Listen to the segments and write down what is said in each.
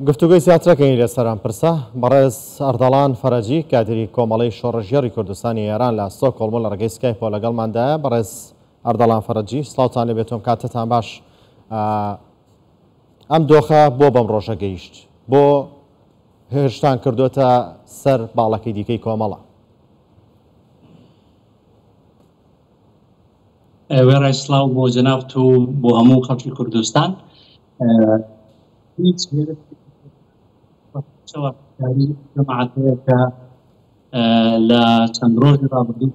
گفتوگوی زیاترەکەی لەسەران پرسە بەڕێز ئەردەڵان فەرەجی کادری کۆمەڵەی شۆڕژێڕی کوردستانی ئێران لە ستۆکهۆڵم لە ڕێگەی سکایپۆ لەگەڵماندایە. بەڕێز ئەردەڵان فەرەجی سڵاوتان لێبێتۆم، کاتتان باش. ئەم دۆخە بۆ بەم ڕۆژە گەیشت، بۆ هێرشتان کردوتە سەر باڵەکەی دیکەی کۆمەڵە؟ وێڕای سڵاو بۆ جەنابەت و بۆ هەموو خەڵکی کوردستان. هیچ جەماعەتەیە کە لە چەند ڕۆژی ڕابردوو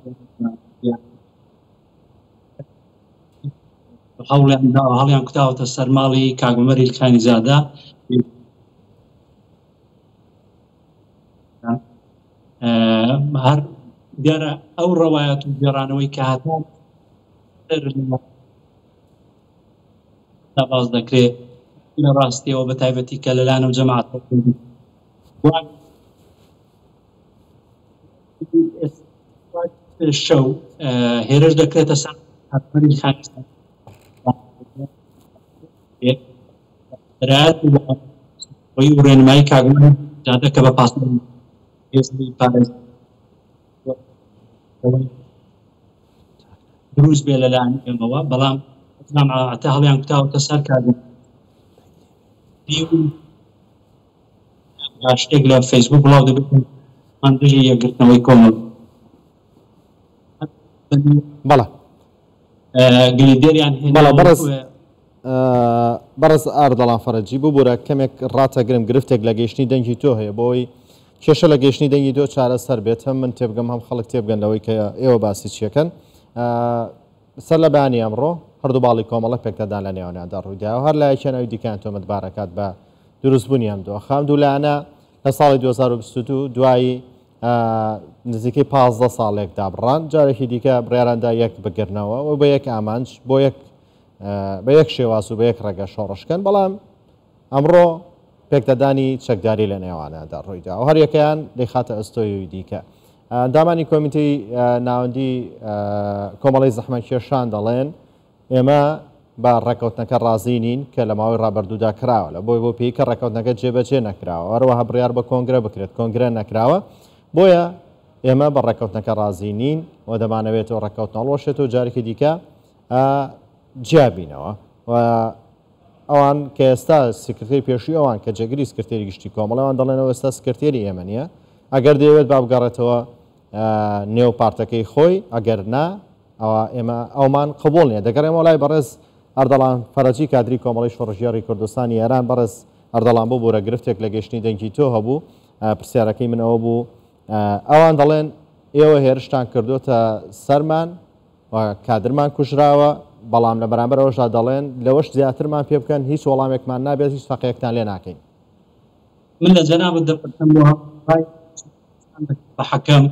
هەڵیان کوتاوەتە سەر ماڵی کاک عومەر ئیلخانی زادە. هەر دیارە ئەو ڕەوایەت و گێڕانەوەی کە هاتان باز دەکرێت لە ڕاستیەوە بە تایبەتی کە لەلایەن و جەماعەت شەو هێرش دەکرێتە سەر عومەر ئیلخانی زادە و ڕێنمایی کاک عومەر زادە کە بە پاسەوەی دروست بێ لەلایەن ئێمەوە، بەڵام جەماعەتە هەڵیان کوتاوەتە سەر کاک شتێک لە فەیسبوک بڵاو دەبێت من دژی یەکگرتنەوەی کۆمەڵ. بەڵێ گلیدێریان بەڵێ بەڕێز ئەردەڵان فەرەجی ببوورە کەمێک ڕاتەگرم گرفتێک لە گەیشتنی دەنگی تۆ هەیە، بۆی کێشە لە گەیشتنی دەنگی تۆ چارەسەر بێت. هەم من تێبگەم هەم خەڵک تێبگەن لەوەی کە ئێوە باسی چیەکەن. سەر لە بەیانی ئەمڕۆ هەردوو باڵی کۆمەڵە پێکدادان لە نێوانیاندا ڕوویدا و هەر لایەکیانەوەی دیکەیان تۆمەت بارەکات بە دروستبوونی ئەم دۆخە. ئەم دوو لایەنە لە ساڵی 2022 دوایی نزیکەی 15 ساڵێک دابڕان، جارێکی دیکە بڕیاراندا یەک بگرنەوە و بە یەک ئامانج بۆ بە یەک شێواز و بە یەک ڕێگە شۆڕشکەن، بەڵام ئەمڕۆ پێکدادانی چەکداری لە نێوانیاندا ڕوویدا و هەر یەکەیان لێ خاتە ئەستۆی دیکە. دامانی کۆمیتەی ناوەندی کۆمەڵی زەحمەتکێشان دەڵێن ئێمە با ڕێکەوتنەکە ڕازی نین کە لە ماوەی ڕابردوودا کراوە، لە بۆی بۆ پێی کە ڕێکەوتنەکە جێبەجێ نەکراوە، هەروەها بڕیار بە کۆنگرە بکرێت، کۆنگرە نەکراوە، بۆیە ئێمە بە ڕێکەوتنەکە ڕازی نین و دەمانەوێتەوە ڕێکەوتنە هەڵوەشێت و جارێکی دیکە جیابینەوە. ئەوان کە ئێستا سکرتێری پێشووی ئەوان کە جێگیری سکرتێری گشتی کۆمەڵەوان دەڵێنەوە ئێستا سکرتێری ئێمە نییە، ئەگەر دەیەوێت با بگەڕێتەوە نێو پارتەکەی خۆی، ئەگەر نا ئەوە ئێمە ئەومان قبول نییە. دەگەڕێمەوە لای بەڕێز ئەردەڵان فەرەجی کادری کۆمەڵی شۆڕژێڕی کوردستانی ئێران. بەڕێز ئەردەڵان بۆ گرفتێک لە گەیشتنی دەنگی تۆ هەبوو، پرسیارەکەی من ئەوە بوو، ئەوان دەڵێن ئێوە هێرشتان کردوتە سەرمان و کادرمان کوژراوە، بەڵام لە بەرامبەر ئەوەشدا دەڵێن لەوەش زیاترمان پێ بکەن، هیچ وەڵامێکمان نابێت، هیچ فەقەیەکتان لێ ناکەین. من لە جەنابەت دەپرسم بۆ بە حەکەم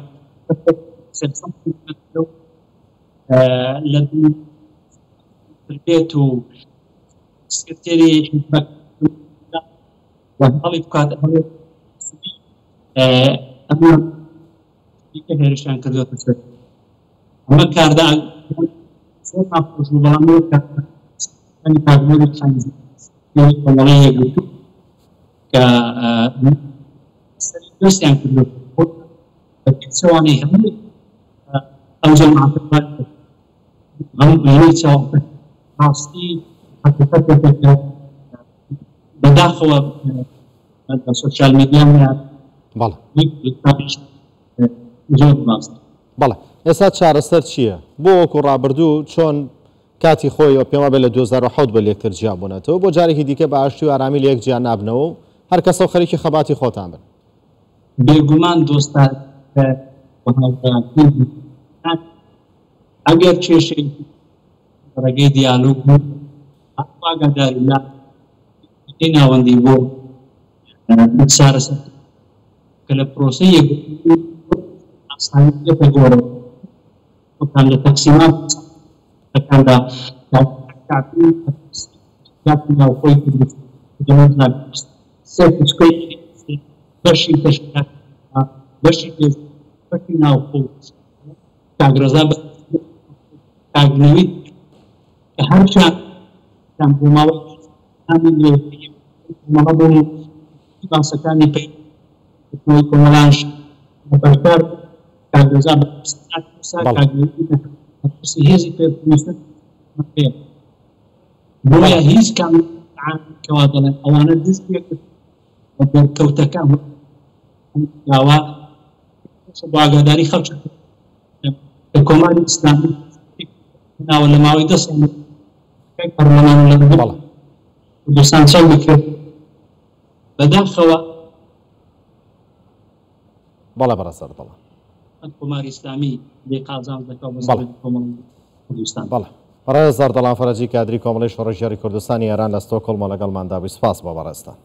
لە بێت و سکرتێری هەڵی بکات ئەمە هێرشیان کردوتە سەر ئەمە کاردا زۆر ناخۆش بوو، بەڵام کۆمەڵی یەکگرتوو کە سەری دۆستیان کردو بەپێچەوانی هەموو ئەو جەماعەتە هەمووی چاوەڕێ ڕاستی حەقیقەتێکە بەداخەوە بە سۆشیال میدیان زۆر باست. بەڵێ ئێستا چارەسەر چییە؟ بۆ وەکو ڕابردوو چۆن کاتی خۆی پێما بێت لە 2010 بە لێکتر جیابوونەتەوە، بۆ جارێکی دیکە بە ئاشتی و ئارامی لە یەک جیان نابنەوە و هەر کەسە و خەریکی خەباتی خۆتان بن. بێگومان دۆستان ئەگەر کێشەی ڕێگەی دیالۆگ ئاگاداری ناوەندی بۆ چارەسەر کە لە پرۆسەی ئاسانیەتە گۆڕە وەکان لە تەقسیمات ئەکاندا ناوخۆی سێکوچکەی بەشی تەشکیلات بەشی ناوخۆ کاگرەزا کاگنەوی کە هەرچیان بۆ ماوەی باسەکانی پێی کۆمەڵانش بەرکار کاگرێزا بەسی هێزی پێویستە بۆیە هیچ کەوا دەڵێن ئەوانە دەست پێکرد بە دەرکەوتەکان داوا بۆ ئاگاداری خەڵک کە کۆماری ئیسلامی ناوە لە ماوەی 10 ساڵ پەرلەمان لە کوردستان چاو بکرێت بەداخەوە بەڵێ بەڕێزەر بەڵێ کۆماری ئیسلامی بێ قازان دەکەوە بە سەر کۆمەڵی کوردستان. بەڵێ بەڕێزەر دەڵان فەرەجی کادری کۆمەڵی شۆڕەژیاری کوردستانی ئێران لە ستۆکۆڵمە لەگەڵماندا بووی. سپاس بۆ بەڕێستان.